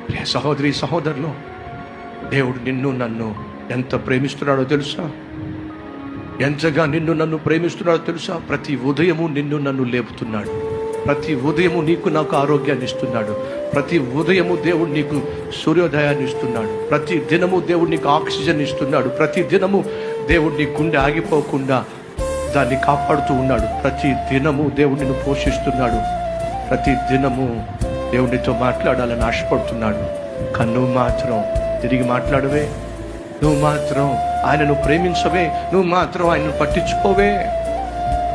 ప్రియ సహోదరి సహోదరులు, దేవుడు నిన్ను నన్ను ఎంత ప్రేమిస్తున్నాడో తెలుసా? ఎంతగా నిన్ను నన్ను ప్రేమిస్తున్నాడో తెలుసా? ప్రతి ఉదయము నిన్ను నన్ను లేపుతున్నాడు. ప్రతి ఉదయము నీకు నాకు ఆరోగ్యాన్ని ఇస్తున్నాడు. ప్రతి ఉదయము దేవుడు నీకు సూర్యోదయాన్ని ఇస్తున్నాడు. ప్రతి దినము దేవుడు నీకు ఆక్సిజన్ ఇస్తున్నాడు. ప్రతి దినము దేవుడు నీ గుండె ఆగిపోకుండా దాన్ని కాపాడుతూ ఉన్నాడు. ప్రతి దినము దేవుడు నిన్ను పోషిస్తున్నాడు. ప్రతి దినము దేవుడితో మాట్లాడాలని ఆశపడుతున్నాడు. కానీ నువ్వు మాత్రం తిరిగి మాట్లాడవే, నువ్వు మాత్రం ఆయనను ప్రేమించవే, నువ్వు మాత్రం ఆయనను పట్టించుకోవే.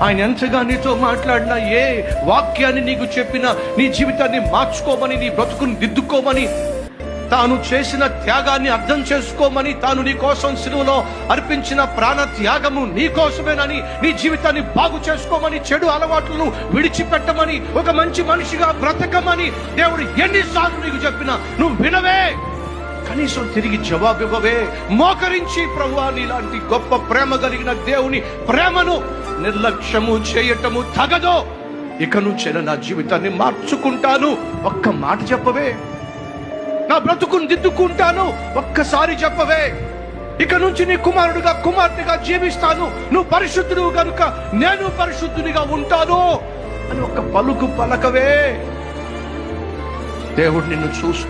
ఆయన ఎంతగా నీతో మాట్లాడినా, ఏ వాక్యాన్ని నీకు చెప్పినా, నీ జీవితాన్ని మార్చుకోమని, నీ బ్రతుకుని దిద్దుకోమని, తాను చేసిన త్యాగాన్ని అర్థం చేసుకోమని, తాను నీ కోసం సిలువలో అర్పించిన ప్రాణ త్యాగము నీ కోసమేనని, నీ జీవితాన్ని బాగు చేసుకోమని, చెడు అలవాట్లను విడిచిపెట్టమని, ఒక మంచి మనిషిగా బ్రతకమని దేవుడు ఎన్నిసార్లు నీకు చెప్పినా నువ్వు వినవే. కనీసం తిరిగి జవాబు ఇవ్వవే. మోకరించి, ప్రభువా, నీలాంటి గొప్ప ప్రేమ కలిగిన దేవుని ప్రేమను నిర్లక్ష్యము చేయటము తగదో. ఇక నుంచి నా జీవితాన్ని మార్చుకుంటాను ఒక్క మాట చెప్పవే. నా బ్రతుకుని దిద్దుకుంటాను ఒక్కసారి చెప్పవే. ఇక నుంచి నీ కుమారుడుగా కుమార్తెగా జీవిస్తాను, నువ్వు పరిశుద్ధుడు గనుక నేను పరిశుద్ధునిగా ఉంటాను అని ఒక్క పలుకు పలకవే. దేవుడు నిన్ను చూస్తూ